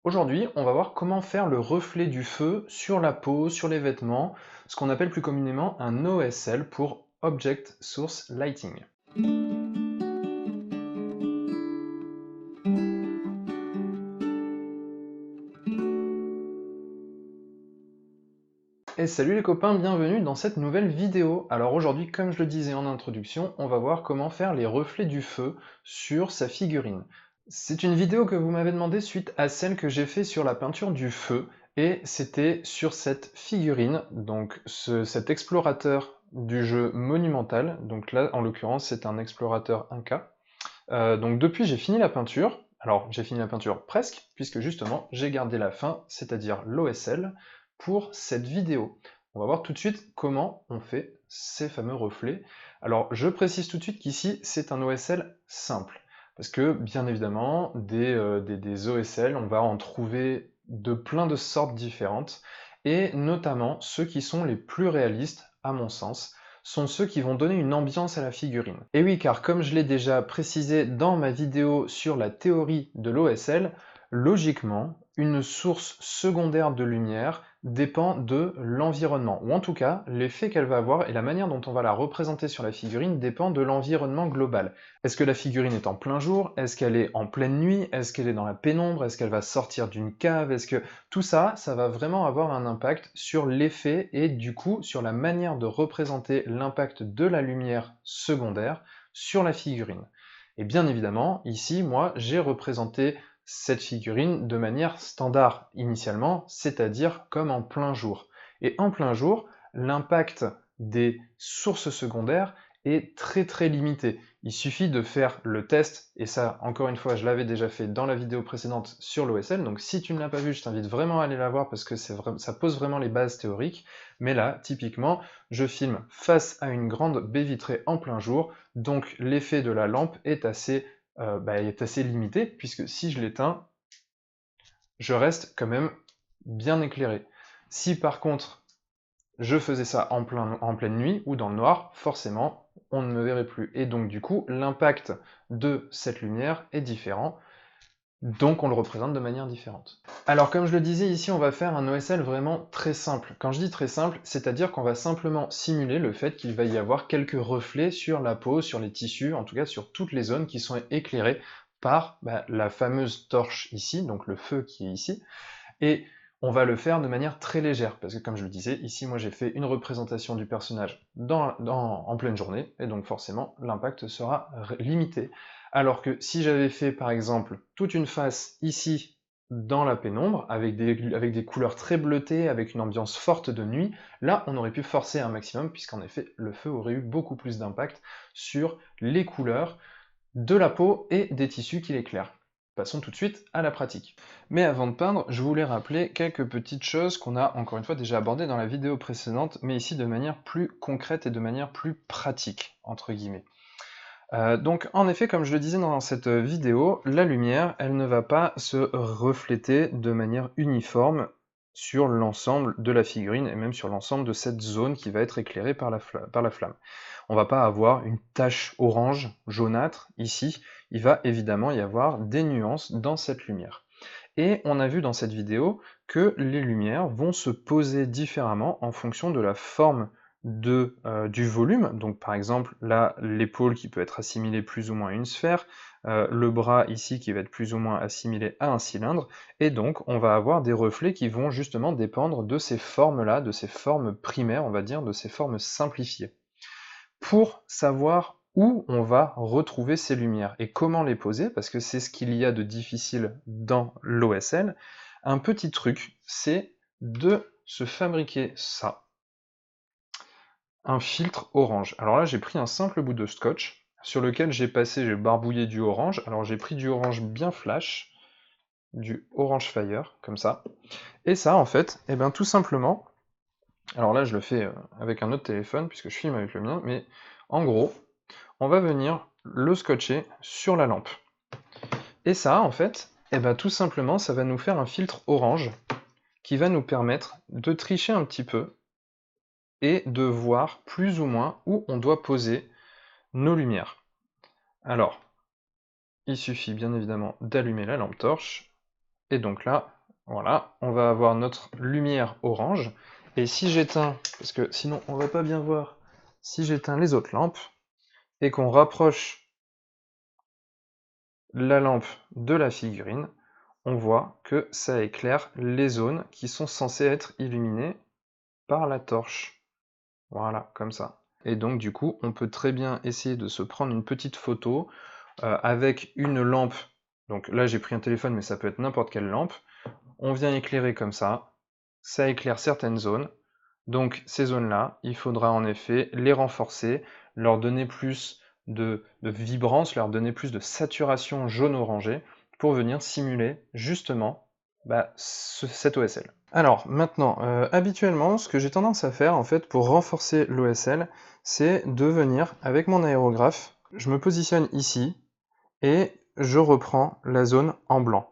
Aujourd'hui, on va voir comment faire le reflet du feu sur la peau, sur les vêtements, ce qu'on appelle plus communément un OSL pour Object Source Lighting. Et salut les copains, bienvenue dans cette nouvelle vidéo. Alors aujourd'hui, comme je le disais en introduction, on va voir comment faire les reflets du feu sur sa figurine. C'est une vidéo que vous m'avez demandé suite à celle que j'ai fait sur la peinture du feu, et c'était sur cette figurine, donc cet explorateur du jeu Monumental, donc là en l'occurrence c'est un explorateur 1K. Donc depuis j'ai fini la peinture, alors j'ai fini la peinture presque, puisque justement j'ai gardé la fin, c'est-à-dire l'OSL, pour cette vidéo. On va voir tout de suite comment on fait ces fameux reflets. Alors je précise tout de suite qu'ici c'est un OSL simple, parce que bien évidemment des OSL on va en trouver de plein de sortes différentes, et notamment ceux qui sont les plus réalistes à mon sens, sont ceux qui vont donner une ambiance à la figurine. Et oui, car comme je l'ai déjà précisé dans ma vidéo sur la théorie de l'OSL, logiquement, une source secondaire de lumière dépend de l'environnement, ou en tout cas, l'effet qu'elle va avoir et la manière dont on va la représenter sur la figurine dépend de l'environnement global. Est-ce que la figurine est en plein jour? Est-ce qu'elle est en pleine nuit? Est-ce qu'elle est dans la pénombre? Est-ce qu'elle va sortir d'une cave? Est-ce que tout ça, ça va vraiment avoir un impact sur l'effet et du coup sur la manière de représenter l'impact de la lumière secondaire sur la figurine. Et bien évidemment, ici, moi, j'ai représenté cette figurine de manière standard initialement, c'est-à-dire comme en plein jour. Et en plein jour, l'impact des sources secondaires est très limité. Il suffit de faire le test, et ça, encore une fois, je l'avais déjà fait dans la vidéo précédente sur l'OSL, donc si tu ne l'as pas vu, je t'invite vraiment à aller la voir parce que ça pose vraiment les bases théoriques. Mais là, typiquement, je filme face à une grande baie vitrée en plein jour, donc l'effet de la lampe est assez limité, puisque si je l'éteins, je reste quand même bien éclairé. Si par contre je faisais ça en pleine nuit ou dans le noir, forcément, on ne me verrait plus. Et donc du coup, l'impact de cette lumière est différent, donc on le représente de manière différente. Alors comme je le disais, ici on va faire un OSL vraiment très simple. Quand je dis très simple, c'est-à-dire qu'on va simplement simuler le fait qu'il va y avoir quelques reflets sur la peau, sur les tissus, en tout cas sur toutes les zones qui sont éclairées par la fameuse torche ici, donc le feu qui est ici, et on va le faire de manière très légère, parce que comme je le disais, ici moi j'ai fait une représentation du personnage en pleine journée, et donc forcément l'impact sera limité. Alors que si j'avais fait par exemple toute une face ici dans la pénombre, avec des couleurs très bleutées, avec une ambiance forte de nuit, là on aurait pu forcer un maximum, puisqu'en effet le feu aurait eu beaucoup plus d'impact sur les couleurs de la peau et des tissus qui l'éclairent. Passons tout de suite à la pratique. Mais avant de peindre, je voulais rappeler quelques petites choses qu'on a encore une fois déjà abordées dans la vidéo précédente, mais ici de manière plus concrète et de manière plus pratique, entre guillemets. Donc en effet, comme je le disais dans cette vidéo, la lumière, elle ne va pas se refléter de manière uniforme sur l'ensemble de la figurine et même sur l'ensemble de cette zone qui va être éclairée par la flamme. On va pas avoir une tache orange, jaunâtre, ici, il va évidemment y avoir des nuances dans cette lumière. Et on a vu dans cette vidéo que les lumières vont se poser différemment en fonction de la forme du volume. Donc par exemple, là, l'épaule qui peut être assimilée plus ou moins à une sphère, le bras ici qui va être plus ou moins assimilé à un cylindre, et donc on va avoir des reflets qui vont justement dépendre de ces formes-là, de ces formes primaires, on va dire, de ces formes simplifiées. Pour savoir où on va retrouver ces lumières et comment les poser, parce que c'est ce qu'il y a de difficile dans l'OSL, un petit truc, c'est de se fabriquer ça, un filtre orange. Alors là, j'ai pris un simple bout de scotch, sur lequel j'ai barbouillé du orange. Alors j'ai pris du orange bien flash, du orange fire, comme ça. Et ça, en fait, eh ben, tout simplement, alors là, je le fais avec un autre téléphone, puisque je filme avec le mien, mais en gros, on va venir le scotcher sur la lampe. Et ça, en fait, eh ben, tout simplement, ça va nous faire un filtre orange qui va nous permettre de tricher un petit peu et de voir plus ou moins où on doit poser nos lumières. Alors, il suffit bien évidemment d'allumer la lampe torche Et donc là, voilà, on va avoir notre lumière orange. Et si j'éteins, parce que sinon on va pas bien voir, si j'éteins les autres lampes, et qu'on rapproche la lampe de la figurine, on voit que ça éclaire les zones qui sont censées être illuminées par la torche. Voilà, comme ça. Et donc du coup, on peut très bien essayer de se prendre une petite photo avec une lampe. Donc là, j'ai pris un téléphone, mais ça peut être n'importe quelle lampe. On vient éclairer comme ça éclaire certaines zones. Donc ces zones-là, il faudra en effet les renforcer, leur donner plus de vibrance, leur donner plus de saturation jaune-orangé pour venir simuler justement cet OSL. Alors maintenant, habituellement, ce que j'ai tendance à faire en fait pour renforcer l'OSL, c'est de venir avec mon aérographe, je me positionne ici et je reprends la zone en blanc.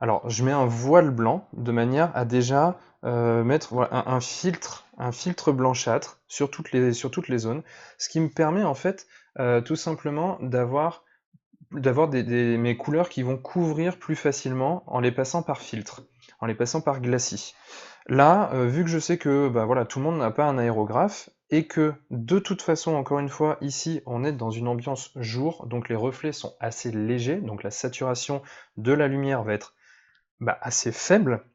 Alors, je mets un voile blanc de manière à déjà mettre voilà, un filtre blanchâtre sur toutes les zones, ce qui me permet en fait tout simplement d'avoir mes couleurs qui vont couvrir plus facilement en les passant par filtre, en les passant par glacis. Là, vu que je sais que bah, voilà, tout le monde n'a pas un aérographe, et que de toute façon, encore une fois, ici, on est dans une ambiance jour, donc les reflets sont assez légers, donc la saturation de la lumière va être assez faible,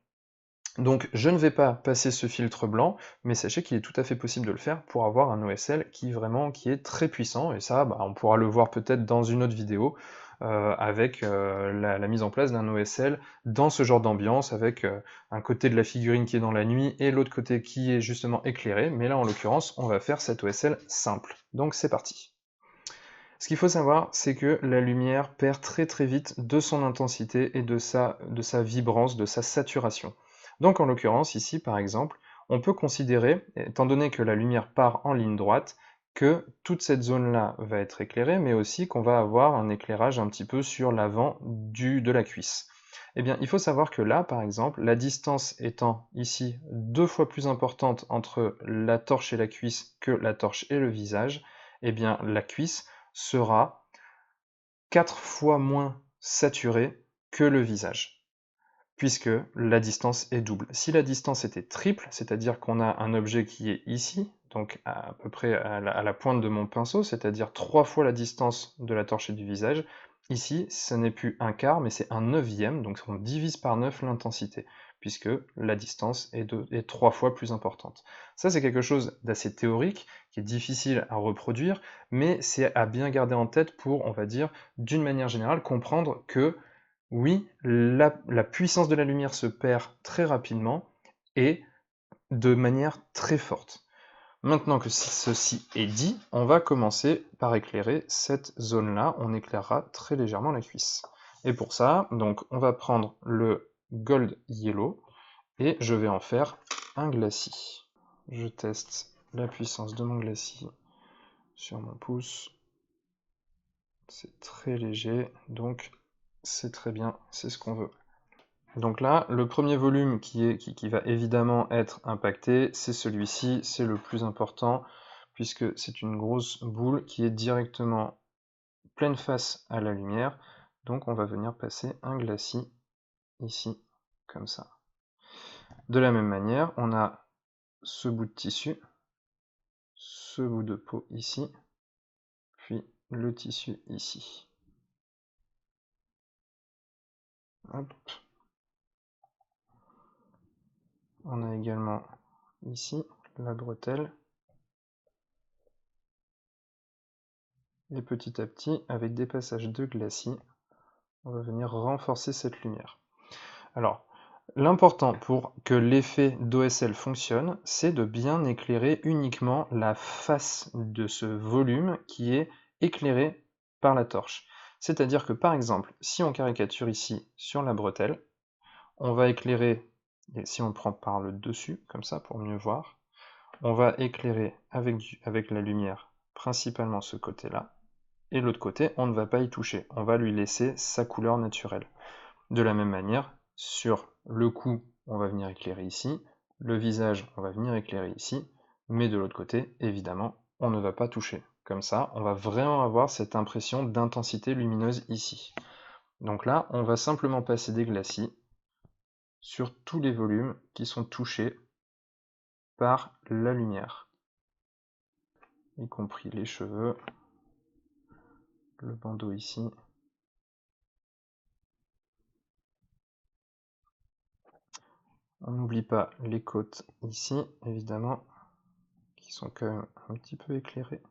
donc je ne vais pas passer ce filtre blanc, mais sachez qu'il est tout à fait possible de le faire pour avoir un OSL qui est très puissant, et ça on pourra le voir peut-être dans une autre vidéo, avec la mise en place d'un OSL dans ce genre d'ambiance, avec un côté de la figurine qui est dans la nuit et l'autre côté qui est justement éclairé, mais là en l'occurrence on va faire cet OSL simple. Donc c'est parti. Ce qu'il faut savoir, c'est que la lumière perd très très vite de son intensité et de sa vibrance, de sa saturation. Donc en l'occurrence, ici par exemple, on peut considérer, étant donné que la lumière part en ligne droite, que toute cette zone-là va être éclairée, mais aussi qu'on va avoir un éclairage un petit peu sur l'avant de la cuisse. Eh bien, il faut savoir que là, par exemple, la distance étant ici 2 fois plus importante entre la torche et la cuisse que la torche et le visage, eh bien, la cuisse sera 4 fois moins saturée que le visage, puisque la distance est double. Si la distance était triple, c'est-à-dire qu'on a un objet qui est ici, donc à peu près à la pointe de mon pinceau, c'est-à-dire 3 fois la distance de la torche et du visage, ici, ce n'est plus un quart, mais c'est un neuvième, donc on divise par 9 l'intensité, puisque la distance est 3 fois plus importante. Ça, c'est quelque chose d'assez théorique, qui est difficile à reproduire, mais c'est à bien garder en tête pour, on va dire, d'une manière générale, comprendre que oui, la puissance de la lumière se perd très rapidement et de manière très forte. Maintenant que ceci est dit, on va commencer par éclairer cette zone-là. On éclairera très légèrement la cuisse. Et pour ça, donc, on va prendre le Gold Yellow et je vais en faire un glacis. Je teste la puissance de mon glacis sur mon pouce. C'est très léger, donc c'est très bien, c'est ce qu'on veut. Donc là, le premier volume qui va évidemment être impacté, c'est celui-ci, c'est le plus important, puisque c'est une grosse boule qui est directement pleine face à la lumière. Donc on va venir passer un glacis ici, comme ça. De la même manière, on a ce bout de tissu, ce bout de peau ici, puis le tissu ici. Hop. On a également ici la bretelle. Et petit à petit, avec des passages de glacis, on va venir renforcer cette lumière. Alors, l'important pour que l'effet d'OSL fonctionne, c'est de bien éclairer uniquement la face de ce volume qui est éclairé par la torche. C'est-à-dire que par exemple, si on caricature ici sur la bretelle, on va éclairer, et si on prend par le dessus, comme ça pour mieux voir, on va éclairer avec la lumière principalement ce côté-là, et l'autre côté, on ne va pas y toucher, on va lui laisser sa couleur naturelle. De la même manière, sur le cou, on va venir éclairer ici, le visage, on va venir éclairer ici, mais de l'autre côté, évidemment, on ne va pas toucher. Comme ça, on va vraiment avoir cette impression d'intensité lumineuse ici. Donc là, on va simplement passer des glacis sur tous les volumes qui sont touchés par la lumière, y compris les cheveux, le bandeau ici. On n'oublie pas les côtes ici, évidemment, qui sont quand même un petit peu éclairées.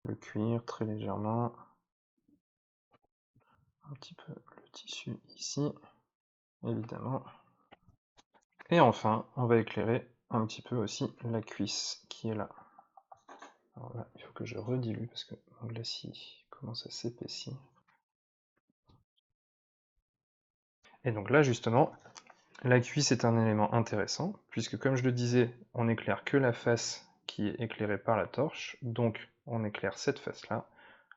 Le cuir très légèrement. Un petit peu le tissu ici, évidemment. Et enfin, on va éclairer un petit peu aussi la cuisse qui est là. Alors là, il faut que je redilue parce que mon glacis commence à s'épaissir. Et donc là, justement, la cuisse est un élément intéressant, puisque comme je le disais, on n'éclaire que la face qui est éclairée par la torche, donc on éclaire cette face-là.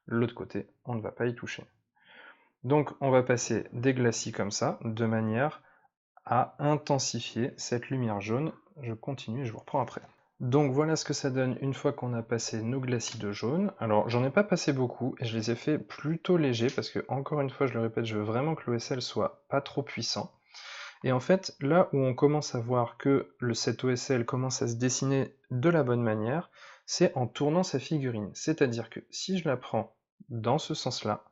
L'autre côté, on ne va pas y toucher. Donc on va passer des glacis comme ça, de manière à intensifier cette lumière jaune. Je continue et je vous reprends après. Donc voilà ce que ça donne une fois qu'on a passé nos glacis de jaune. Alors j'en ai pas passé beaucoup et je les ai fait plutôt légers parce que, encore une fois, je le répète, je veux vraiment que l'OSL soit pas trop puissant. Et en fait, là où on commence à voir que cet OSL commence à se dessiner de la bonne manière, c'est en tournant sa figurine. C'est-à-dire que si je la prends dans ce sens-là,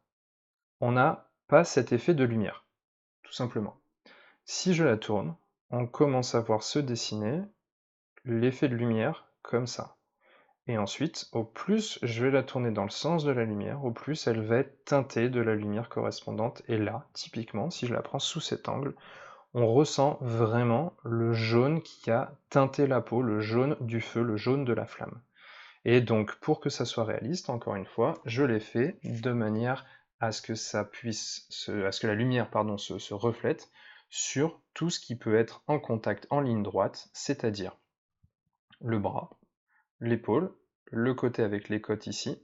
on n'a pas cet effet de lumière, tout simplement. Si je la tourne, on commence à voir se dessiner l'effet de lumière comme ça. Et ensuite, au plus je vais la tourner dans le sens de la lumière, au plus elle va être teintée de la lumière correspondante. Et là, typiquement, si je la prends sous cet angle, on ressent vraiment le jaune qui a teinté la peau, le jaune du feu, le jaune de la flamme. Et donc, pour que ça soit réaliste, encore une fois, je l'ai fait de manière à ce que la lumière, se reflète sur tout ce qui peut être en contact en ligne droite, c'est-à-dire le bras, l'épaule, le côté avec les côtes ici,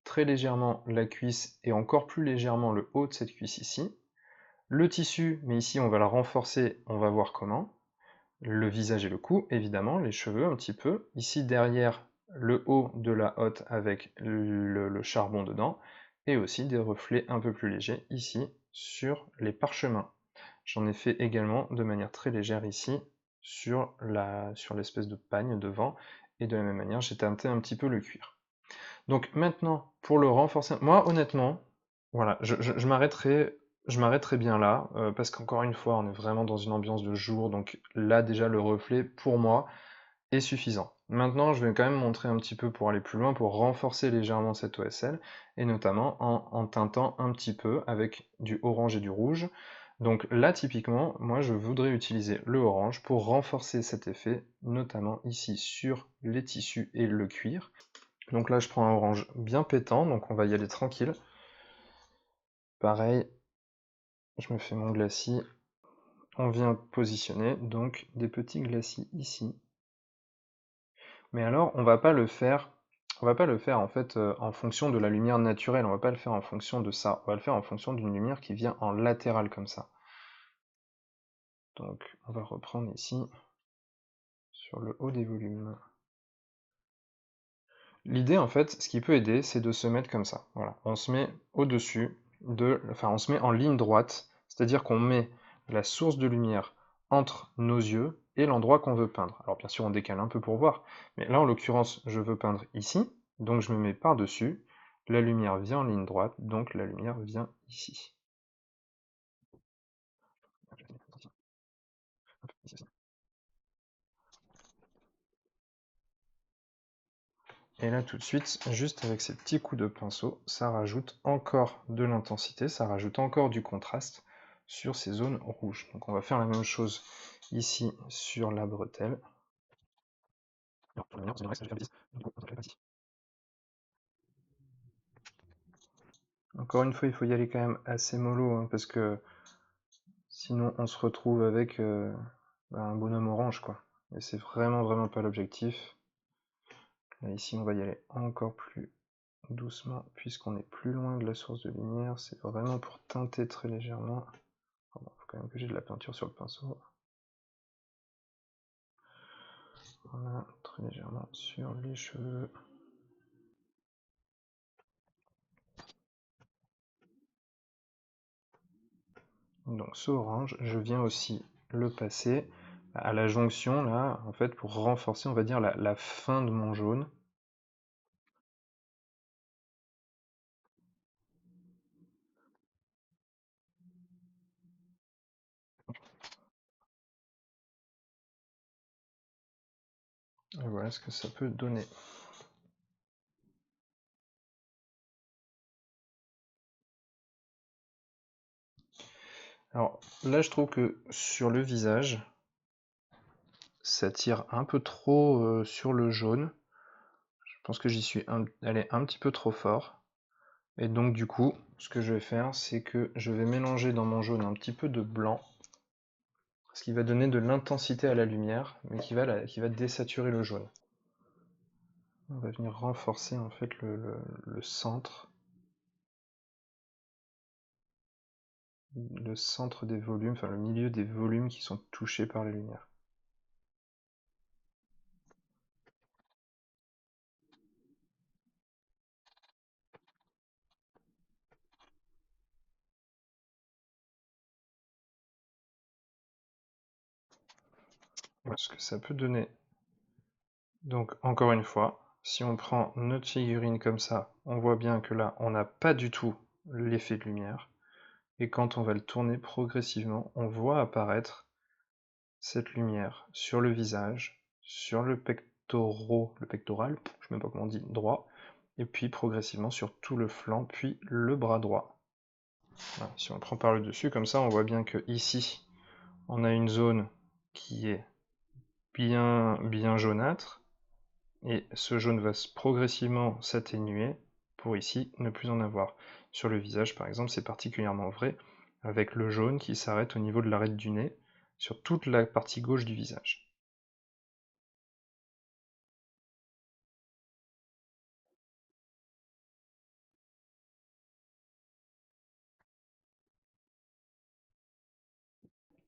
très légèrement la cuisse et encore plus légèrement le haut de cette cuisse ici, le tissu, mais ici on va la renforcer, on va voir comment, le visage et le cou, évidemment, les cheveux un petit peu, ici derrière le haut de la hotte avec le charbon dedans, et aussi des reflets un peu plus légers ici sur les parchemins. J'en ai fait également de manière très légère ici sur l'espèce de pagne devant, et de la même manière j'ai teinté un petit peu le cuir. Donc maintenant, pour le renforcer, moi honnêtement, voilà, je m'arrêterai bien là, parce qu'encore une fois, on est vraiment dans une ambiance de jour, donc là déjà le reflet, pour moi, est suffisant. Maintenant, je vais quand même montrer un petit peu pour aller plus loin, pour renforcer légèrement cette OSL, et notamment en teintant un petit peu avec du orange et du rouge. Donc là, typiquement, moi je voudrais utiliser le orange pour renforcer cet effet, notamment ici sur les tissus et le cuir. Donc là, je prends un orange bien pétant, donc on va y aller tranquille. Pareil, je me fais mon glacis. On vient positionner donc des petits glacis ici. Mais alors, on va pas le faire en fait en fonction de la lumière naturelle, on va pas le faire en fonction de ça, on va le faire en fonction d'une lumière qui vient en latéral comme ça. Donc on va reprendre ici sur le haut des volumes. L'idée en fait, ce qui peut aider, c'est de se mettre comme ça. Voilà, on se met au-dessus on se met en ligne droite, c'est-à-dire qu'on met la source de lumière entre nos yeux et l'endroit qu'on veut peindre. Alors bien sûr, on décale un peu pour voir, mais là en l'occurrence, je veux peindre ici, donc je me mets par-dessus, la lumière vient en ligne droite, donc la lumière vient ici. Et là tout de suite, juste avec ces petits coups de pinceau, ça rajoute encore de l'intensité, ça rajoute encore du contraste sur ces zones rouges. Donc on va faire la même chose ici sur la bretelle. Encore une fois, il faut y aller quand même assez mollo, hein, parce que sinon on se retrouve avec un bonhomme orange, quoi. Et c'est vraiment vraiment pas l'objectif. Là ici on va y aller encore plus doucement, puisqu'on est plus loin de la source de lumière, c'est vraiment pour teinter très légèrement. Il faut quand même que j'ai de la peinture sur le pinceau. Voilà, très légèrement sur les cheveux. Donc ce orange, je viens aussi le passer à la jonction là, en fait, pour renforcer, on va dire, la fin de mon jaune. Et voilà ce que ça peut donner. Alors là, je trouve que sur le visage, ça tire un peu trop sur le jaune. Je pense que j'y suis allé un petit peu trop fort. Et donc du coup, ce que je vais faire, c'est que je vais mélanger dans mon jaune un petit peu de blanc, ce qui va donner de l'intensité à la lumière, mais qui va désaturer le jaune. On va venir renforcer en fait le centre des volumes, enfin le milieu des volumes qui sont touchés par la lumière. Voilà ce que ça peut donner. Donc encore une fois, si on prend notre figurine comme ça, on voit bien que là, on n'a pas du tout l'effet de lumière. Et quand on va le tourner progressivement, on voit apparaître cette lumière sur le visage, sur le pectoral, je sais même pas comment on dit, droit, et puis progressivement sur tout le flanc, puis le bras droit. Voilà, si on le prend par le dessus, comme ça, on voit bien que ici, on a une zone qui est bien jaunâtre, et ce jaune va progressivement s'atténuer pour ici ne plus en avoir. Sur le visage, par exemple, c'est particulièrement vrai, avec le jaune qui s'arrête au niveau de l'arête du nez, sur toute la partie gauche du visage.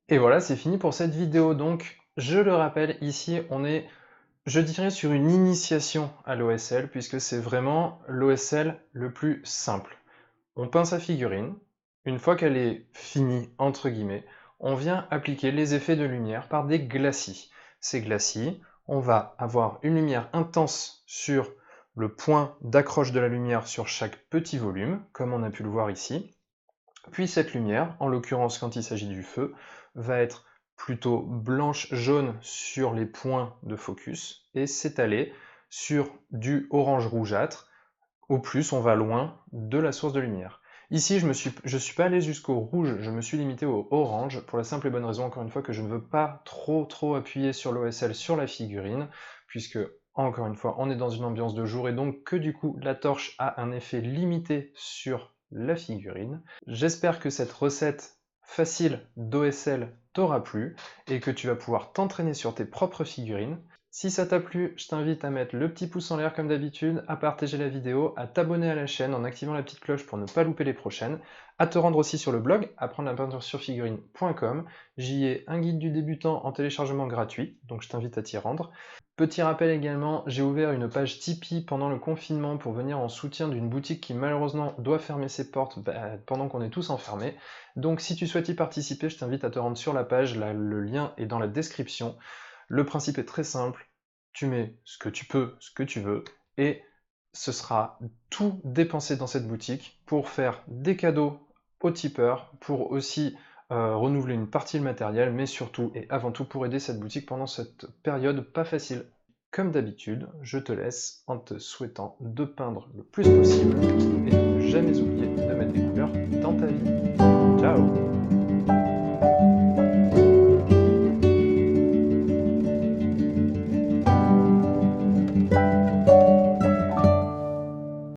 Et voilà, c'est fini pour cette vidéo. Donc, je le rappelle, ici, on est, je dirais, sur une initiation à l'OSL, puisque c'est vraiment l'OSL le plus simple. On peint sa figurine, une fois qu'elle est finie, entre guillemets, on vient appliquer les effets de lumière par des glacis. Ces glacis, on va avoir une lumière intense sur le point d'accroche de la lumière sur chaque petit volume, comme on a pu le voir ici. Puis cette lumière, en l'occurrence quand il s'agit du feu, va être plutôt blanche-jaune sur les points de focus et s'étaler sur du orange rougeâtre. Au plus on va loin de la source de lumière. Ici, je suis pas allé jusqu'au rouge, je me suis limité au orange, pour la simple et bonne raison, encore une fois, que je ne veux pas trop appuyer sur l'OSL sur la figurine, puisque, encore une fois, on est dans une ambiance de jour, et donc que du coup, la torche a un effet limité sur la figurine. J'espère que cette recette facile d'OSL t'aura plu, et que tu vas pouvoir t'entraîner sur tes propres figurines. Si ça t'a plu, je t'invite à mettre le petit pouce en l'air comme d'habitude, à partager la vidéo, à t'abonner à la chaîne en activant la petite cloche pour ne pas louper les prochaines, à te rendre aussi sur le blog apprendre-la-peinture-sur-figurine.com. J'y ai un guide du débutant en téléchargement gratuit, donc je t'invite à t'y rendre. Petit rappel également, j'ai ouvert une page Tipeee pendant le confinement pour venir en soutien d'une boutique qui malheureusement doit fermer ses portes pendant qu'on est tous enfermés. Donc si tu souhaites y participer, je t'invite à te rendre sur la page, le lien est dans la description. Le principe est très simple, tu mets ce que tu peux, ce que tu veux, et ce sera tout dépensé dans cette boutique pour faire des cadeaux aux tipeurs, pour aussi renouveler une partie du matériel, mais surtout et avant tout pour aider cette boutique pendant cette période pas facile. Comme d'habitude, je te laisse en te souhaitant de peindre le plus possible.